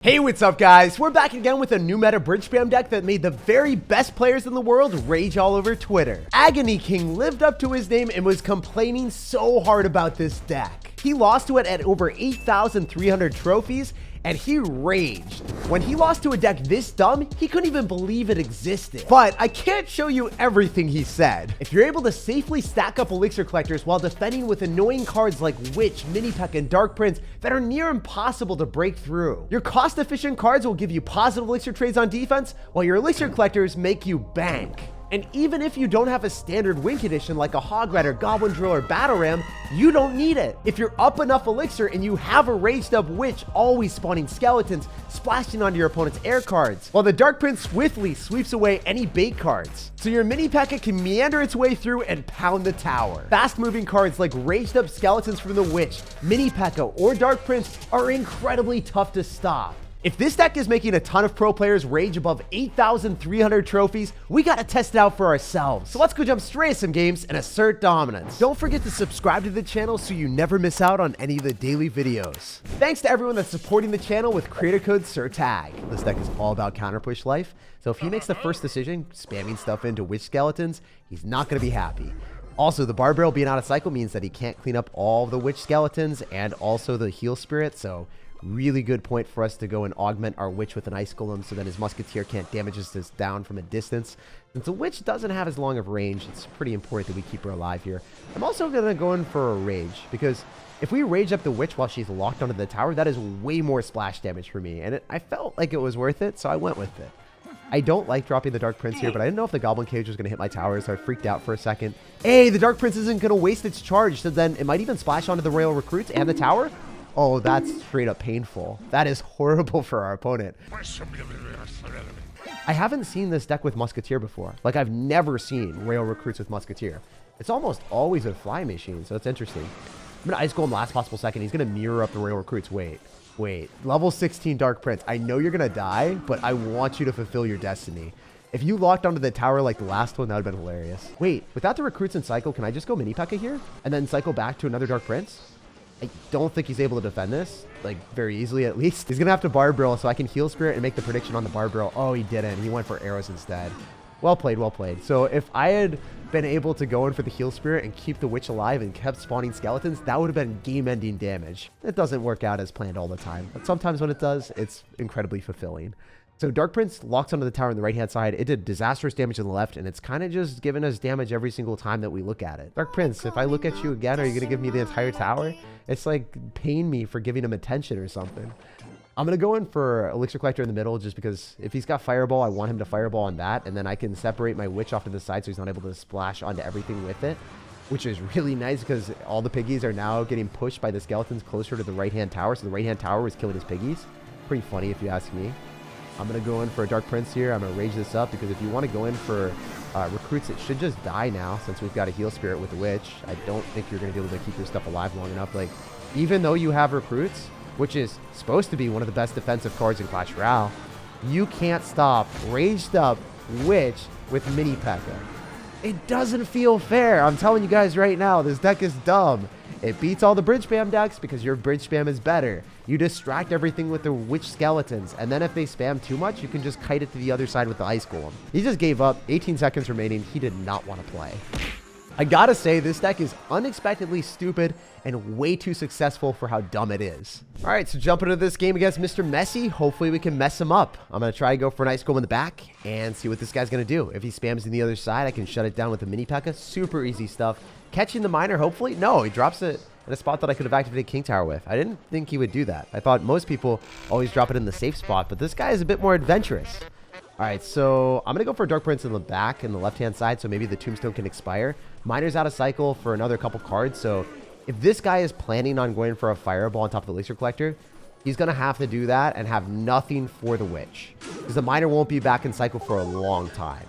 Hey, what's up guys? We're back again with a new meta bridge spam deck that made the very best players in the world rage all over Twitter. Agony King lived up to his name and was complaining so hard about this deck. He lost to it at over 8,300 trophies and he raged. When he lost to a deck this dumb, he couldn't even believe it existed. But I can't show you everything he said. If you're able to safely stack up elixir collectors while defending with annoying cards like Witch, Mini Pekka, and Dark Prince that are near impossible to break through, your cost-efficient cards will give you positive elixir trades on defense, while your elixir collectors make you bank. And even if you don't have a standard win condition like a Hog Rider, Goblin Drill, or Battle Ram, you don't need it. If you're up enough elixir and you have a raged up Witch always spawning skeletons, splashing onto your opponent's air cards, while the Dark Prince swiftly sweeps away any bait cards. So your Mini Pekka can meander its way through and pound the tower. Fast moving cards like raged up skeletons from the Witch, Mini Pekka, or Dark Prince are incredibly tough to stop. If this deck is making a ton of pro players rage above 8,300 trophies, we gotta test it out for ourselves. So let's go jump straight to some games and assert dominance. Don't forget to subscribe to the channel so you never miss out on any of the daily videos. Thanks to everyone that's supporting the channel with creator code SirTag. This deck is all about counter push life, so if he makes the first decision, spamming stuff into witch skeletons, he's not gonna be happy. Also, the bar barrel being out of cycle means that he can't clean up all the witch skeletons and also the heal spirit, so really good point for us to go and augment our witch with an ice golem so that his musketeer can't damage us down from a distance. Since the witch doesn't have as long of range, it's pretty important that we keep her alive here. I'm also going to go in for a rage, because if we rage up the witch while she's locked onto the tower, that is way more splash damage for me, and I felt like it was worth it, so I went with it. I don't like dropping the Dark Prince here, but I didn't know if the Goblin Cage was going to hit my tower, so I freaked out for a second. Hey, the Dark Prince isn't going to waste its charge, so then it might even splash onto the Royal Recruits and the tower. Oh, that's straight up painful. That is horrible for our opponent. I haven't seen this deck with Musketeer before. Like, I've never seen Royal Recruits with Musketeer. It's almost always a Fly Machine, so it's interesting. I'm going to Ice Golem last possible second. He's going to mirror up the Royal Recruits. Wait. Level 16 Dark Prince. I know you're going to die, but I want you to fulfill your destiny. If you locked onto the tower like the last one, that would have been hilarious. Wait, without the Recruits and Cycle, can I just go Mini Pekka here? And then cycle back to another Dark Prince? I don't think he's able to defend this, like, very easily at least. He's going to have to Barb Drill, so I can Heal Spirit and make the prediction on the Barb Drill. Oh, he didn't. He went for arrows instead. Well played, well played. So if I had been able to go in for the Heal Spirit and keep the Witch alive and kept spawning skeletons, that would have been game-ending damage. It doesn't work out as planned all the time, but sometimes when it does, it's incredibly fulfilling. So Dark Prince locks onto the tower on the right-hand side. It did disastrous damage on the left, and it's kind of just giving us damage every single time that we look at it. Dark Prince, if I look at you again, are you going to give me the entire tower? It's like paying me for giving him attention or something. I'm going to go in for Elixir Collector in the middle just because if he's got Fireball, I want him to Fireball on that, and then I can separate my Witch off to the side so he's not able to splash onto everything with it, which is really nice because all the piggies are now getting pushed by the skeletons closer to the right-hand tower, so the right-hand tower was killing his piggies. Pretty funny if you ask me. I'm going to go in for a Dark Prince here. I'm going to rage this up because if you want to go in for Recruits, it should just die now since we've got a Heal Spirit with the Witch. I don't think you're going to be able to keep your stuff alive long enough. Like, even though you have Recruits, which is supposed to be one of the best defensive cards in Clash Royale, you can't stop raged up Witch with Mini Pekka. It doesn't feel fair. I'm telling you guys right now, this deck is dumb. It beats all the bridge spam decks because your bridge spam is better. You distract everything with the witch skeletons, and then if they spam too much, you can just kite it to the other side with the ice golem. He just gave up. 18 seconds remaining. He did not want to play. I gotta say, this deck is unexpectedly stupid and way too successful for how dumb it is. All right, so jumping into this game against Mr. Messy, hopefully we can mess him up. I'm gonna try to go for an ice golem in the back and see what this guy's gonna do. If he spams in the other side, I can shut it down with a Mini Pekka. Super easy stuff. Catching the miner, hopefully. No, he drops it in a spot that I could have activated King Tower with. I didn't think he would do that. I thought most people always drop it in the safe spot, but this guy is a bit more adventurous. All right, so I'm going to go for a Dark Prince in the back in the left-hand side, so maybe the Tombstone can expire. Miner's out of cycle for another couple cards, so if this guy is planning on going for a Fireball on top of the Elixir Collector, he's going to have to do that and have nothing for the Witch, because the Miner won't be back in cycle for a long time.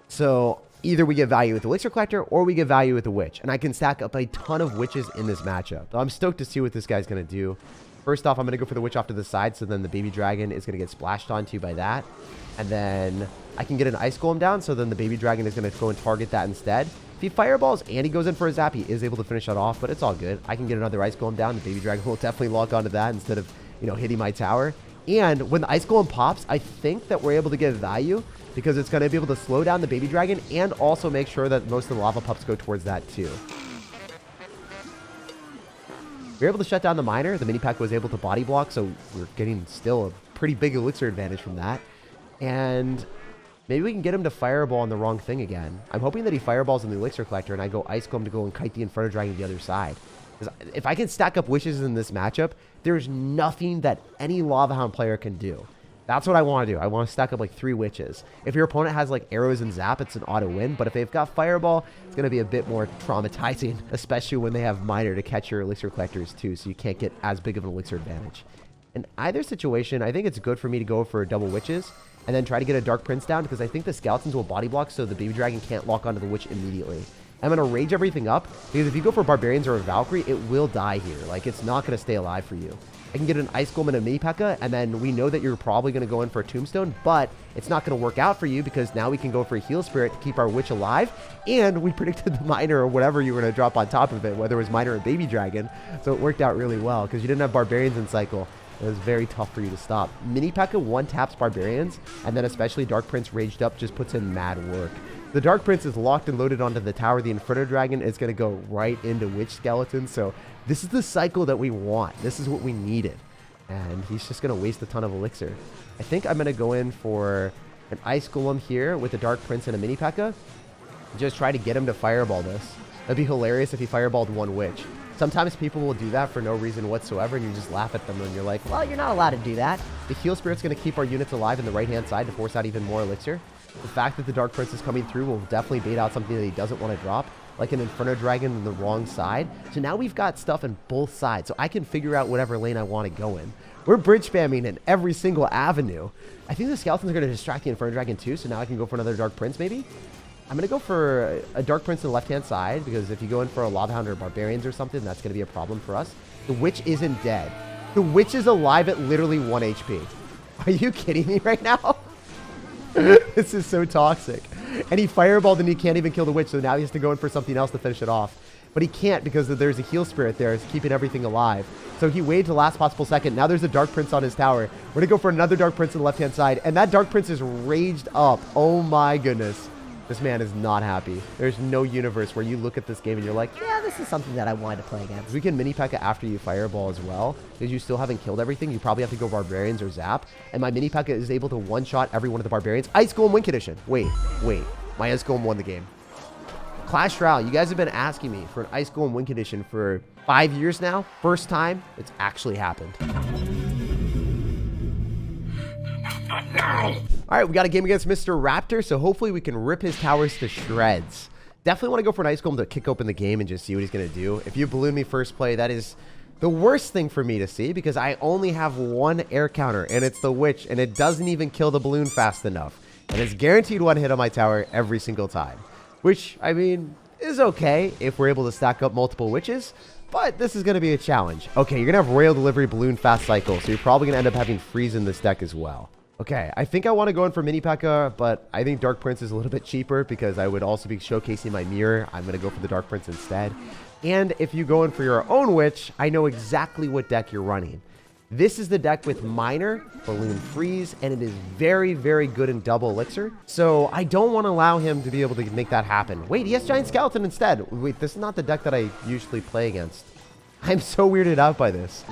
So either we get value with the Elixir Collector or we get value with the Witch, and I can stack up a ton of Witches in this matchup. So I'm stoked to see what this guy's going to do. First off, I'm going to go for the Witch off to the side, so then the Baby Dragon is going to get splashed onto by that. And then I can get an Ice Golem down, so then the Baby Dragon is going to go and target that instead. If he Fireballs and he goes in for a Zap, he is able to finish that off, but it's all good. I can get another Ice Golem down. The Baby Dragon will definitely lock onto that instead of, hitting my tower. And when the Ice Golem pops, I think that we're able to get value because it's going to be able to slow down the baby dragon and also make sure that most of the lava pups go towards that too. We were able to shut down the miner. The mini Pekka was able to body block, so we're getting still a pretty big elixir advantage from that. And maybe we can get him to fireball on the wrong thing again. I'm hoping that he fireballs in the elixir collector and I go Ice Golem to go and kite the Inferno Dragon to the other side. If I can stack up wishes in this matchup, there's nothing that any Lava Hound player can do. That's what I want to do. I want to stack up like 3 witches. If your opponent has like arrows and zap, it's an auto win. But if they've got fireball, it's going to be a bit more traumatizing, especially when they have miner to catch your elixir collectors too, so you can't get as big of an elixir advantage. In either situation, I think it's good for me to go for double witches and then try to get a Dark Prince down because I think the skeletons will body block so the baby dragon can't lock onto the witch immediately. I'm going to rage everything up because if you go for barbarians or a Valkyrie, it will die here. Like, it's not going to stay alive for you. I can get an Ice Golem and a mini Pekka, and then we know that you're probably going to go in for a Tombstone, but it's not going to work out for you because now we can go for a Heal Spirit to keep our witch alive, and we predicted the miner or whatever you were going to drop on top of it, whether it was miner or baby dragon, so it worked out really well because you didn't have barbarians in cycle. It was very tough for you to stop. Mini Pekka one-taps barbarians, and then especially Dark Prince raged up just puts in mad work. The Dark Prince is locked and loaded onto the tower. The Inferno Dragon is going to go right into Witch Skeleton. So this is the cycle that we want. This is what we needed. And he's just going to waste a ton of elixir. I think I'm going to go in for an Ice Golem here with a Dark Prince and a Mini Pekka. Just try to get him to fireball this. That'd be hilarious if he fireballed one witch. Sometimes people will do that for no reason whatsoever, and you just laugh at them and you're like, well, you're not allowed to do that. The Heal Spirit's going to keep our units alive in the right-hand side to force out even more elixir. The fact that the Dark Prince is coming through will definitely bait out something that he doesn't want to drop, like an Inferno Dragon on the wrong side. So now we've got stuff on both sides, so I can figure out whatever lane I want to go in. We're bridge spamming in every single avenue. I think the Skeletons are going to distract the Inferno Dragon too, so now I can go for another Dark Prince maybe. I'm going to go for a Dark Prince on the left-hand side, because if you go in for a Lava Hound or Barbarians or something, that's going to be a problem for us. The Witch isn't dead. The Witch is alive at literally 1 HP. Are you kidding me right now? This is so toxic. And he fireballed and he can't even kill the Witch, so now he has to go in for something else to finish it off. But he can't because there's a Heal Spirit there. It's keeping everything alive. So he waited to the last possible second. Now there's a Dark Prince on his tower. We're going to go for another Dark Prince on the left-hand side. And that Dark Prince is raged up. Oh my goodness. This man is not happy. There's no universe where you look at this game and you're like, yeah, this is something that I wanted to play against. We can mini Pekka after you fireball as well. Because you still haven't killed everything. You probably have to go Barbarians or Zap. And my mini Pekka is able to one-shot every one of the Barbarians. Ice Golem win condition. Wait. My Ice Golem won the game. Clash Royale, you guys have been asking me for an Ice Golem win condition for 5 years now. First time, it's actually happened. All right, we got a game against Mr. Raptor, so hopefully we can rip his towers to shreds. Definitely want to go for an Ice Golem to kick open the game and just see what he's going to do. If you balloon me first play, that is the worst thing for me to see because I only have one air counter, and it's the Witch, and it doesn't even kill the balloon fast enough. And it's guaranteed one hit on my tower every single time, which, I mean, is okay if we're able to stack up multiple Witches, but this is going to be a challenge. Okay, you're going to have Royal Delivery Balloon Fast Cycle, so you're probably going to end up having Freeze in this deck as well. Okay, I think I want to go in for Mini Pekka, but I think Dark Prince is a little bit cheaper because I would also be showcasing my mirror. I'm going to go for the Dark Prince instead. And if you go in for your own Witch, I know exactly what deck you're running. This is the deck with Miner, Balloon Freeze, and it is very, very good in double elixir. So I don't want to allow him to be able to make that happen. Wait, he has Giant Skeleton instead. Wait, this is not the deck that I usually play against. I'm so weirded out by this.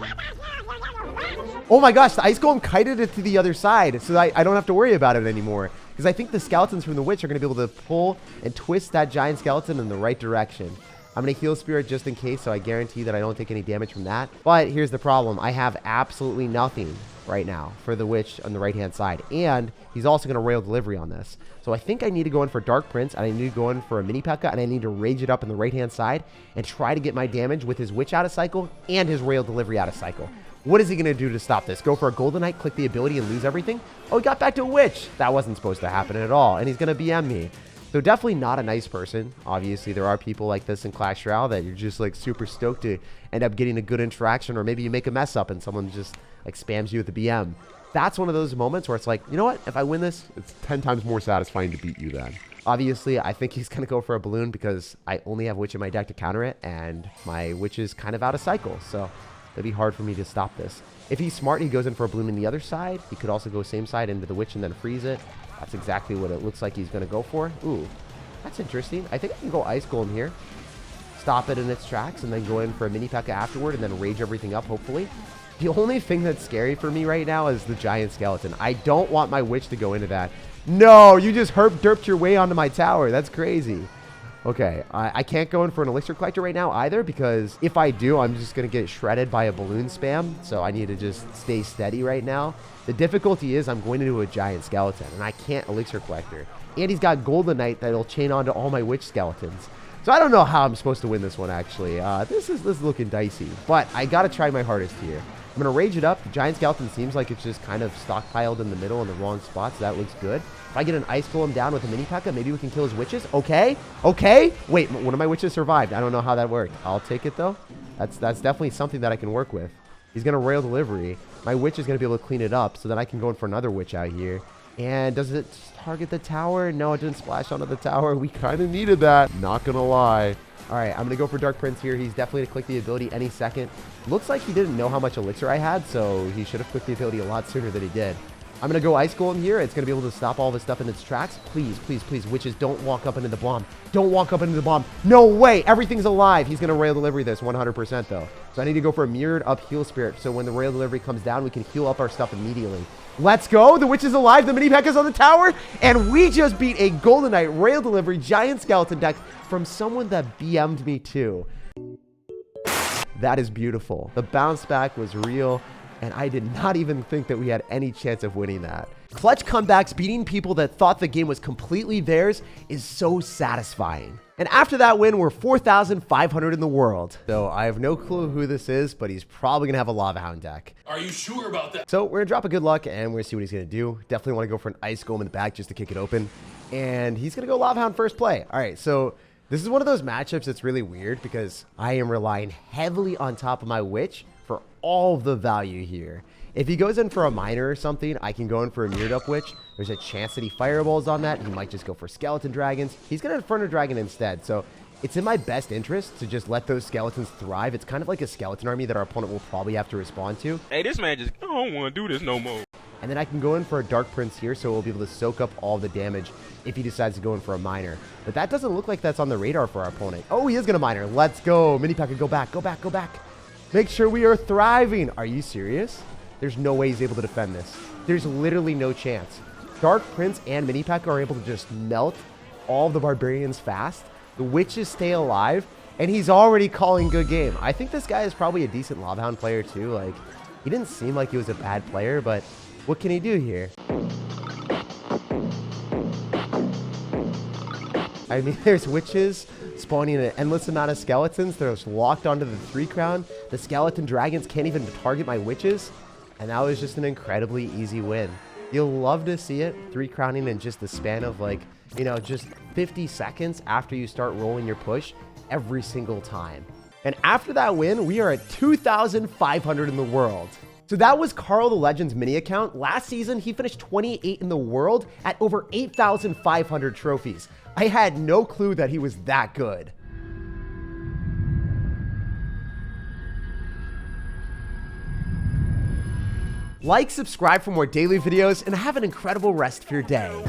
Oh my gosh, the Ice Golem kited it to the other side, so I don't have to worry about it anymore. Because I think the Skeletons from the Witch are going to be able to pull and twist that Giant Skeleton in the right direction. I'm going to Heal Spirit just in case, so I guarantee that I don't take any damage from that. But here's the problem. I have absolutely nothing right now for the Witch on the right-hand side. And he's also going to Royal Delivery on this. So I think I need to go in for Dark Prince, and I need to go in for a Mini Pekka, and I need to rage it up in the right-hand side and try to get my damage with his Witch out of cycle and his Royal Delivery out of cycle. What is he going to do to stop this? Go for a Golden Knight, click the ability, and lose everything? Oh, he got back to a Witch. That wasn't supposed to happen at all, and he's going to BM me. So definitely not a nice person. Obviously, there are people like this in Clash Royale that you're just like super stoked to end up getting a good interaction, or maybe you make a mess up and someone just like spams you with the BM. That's one of those moments where it's like, you know what? If I win this, it's 10 times more satisfying to beat you then. Obviously, I think he's going to go for a balloon because I only have Witch in my deck to counter it, and my Witch is kind of out of cycle. So It'd be hard for me to stop this. If he's smart, he goes in for a balloon on the other side. He could also go same side into the witch and then freeze it. That's exactly what it looks like he's going to go for. Ooh, that's interesting. I think I can go ice golem here. Stop it in its tracks and then go in for a mini Pekka afterward and then rage everything up, hopefully. The only thing that's scary for me right now is the giant skeleton. I don't want my witch to go into that. No, you just derped your way onto my tower. That's crazy. Okay, I can't go in for an elixir collector right now either, because if I do, I'm just going to get shredded by a balloon spam. So I need to just stay steady right now. The difficulty is I'm going into a giant skeleton, and I can't elixir collector. And he's got golden knight that'll chain onto all my witch skeletons. So I don't know how I'm supposed to win this one, actually. This is looking dicey, but I got to try my hardest here. I'm going to rage it up. The giant skeleton seems like it's just kind of stockpiled in the middle in the wrong spot, so that looks good. If I get an ice golem down with a mini Pekka, maybe we can kill his witches. Okay. Okay. Wait, one of my witches survived. I don't know how that worked. I'll take it, though. That's definitely something that I can work with. He's going to Royal delivery. My witch is going to be able to clean it up, so then I can go in for another witch out here. And does it target the tower? No, it didn't splash onto the tower. We kind of needed that. Not going to lie. All right, I'm going to go for Dark Prince here. He's definitely going to click the ability any second. Looks like he didn't know how much elixir I had, so he should have clicked the ability a lot sooner than he did. I'm going to go Ice Golem here. It's going to be able to stop all this stuff in its tracks. Please, please, please, witches, don't walk up into the bomb. Don't walk up into the bomb. No way. Everything's alive. He's going to Royal Delivery this 100% though. So I need to go for a mirrored up heal spirit. So when the Royal Delivery comes down, we can heal up our stuff immediately. Let's go. The witch is alive. The mini Pekka's on the tower. And we just beat a Golden Knight Royal Delivery giant skeleton deck from someone that BM'd me too. That is beautiful. The bounce back was real. And I did not even think that we had any chance of winning that. Clutch comebacks beating people that thought the game was completely theirs is so satisfying. And after that win, we're 4,500 in the world. So I have no clue who this is, but he's probably going to have a Lava Hound deck. Are you sure about that? So we're going to drop a good luck and we're going to see what he's going to do. Definitely want to go for an Ice Golem in the back just to kick it open. And he's going to go Lava Hound first play. All right, so this is one of those matchups that's really weird because I am relying heavily on top of my witch for all of the value here. If he goes in for a miner or something, I can go in for a mirrored up witch. There's a chance that he fireballs on that. He might just go for skeleton dragons. He's going to Inferno Dragon instead. So it's in my best interest to just let those skeletons thrive. It's kind of like a skeleton army that our opponent will probably have to respond to. Hey, this man just, I don't want to do this no more. And then I can go in for a Dark Prince here, so we'll be able to soak up all the damage if he decides to go in for a miner. But that doesn't look like that's on the radar for our opponent. Oh, he is going to miner. Let's go. Mini Pekka, go back, go back, go back. Make sure we are thriving. Are you serious? There's no way he's able to defend this. There's literally no chance. Dark Prince and Mini Pekka are able to just melt all the barbarians fast. The witches stay alive, and he's already calling good game. I think this guy is probably a decent Lava Hound player too. Like, he didn't seem like he was a bad player, but what can he do here? I mean, there's witches spawning an endless amount of skeletons. They're just locked onto the 3 crown. The skeleton dragons can't even target my witches. And that was just an incredibly easy win. You'll love to see it. 3 crowning in just the span of like, you know, just 50 seconds after you start rolling your push every single time. And after that win, we are at 2,500 in the world. So that was Carl the Legend's mini account. Last season, he finished 28 in the world at over 8,500 trophies. I had no clue that he was that good. Like, subscribe for more daily videos, and have an incredible rest of your day.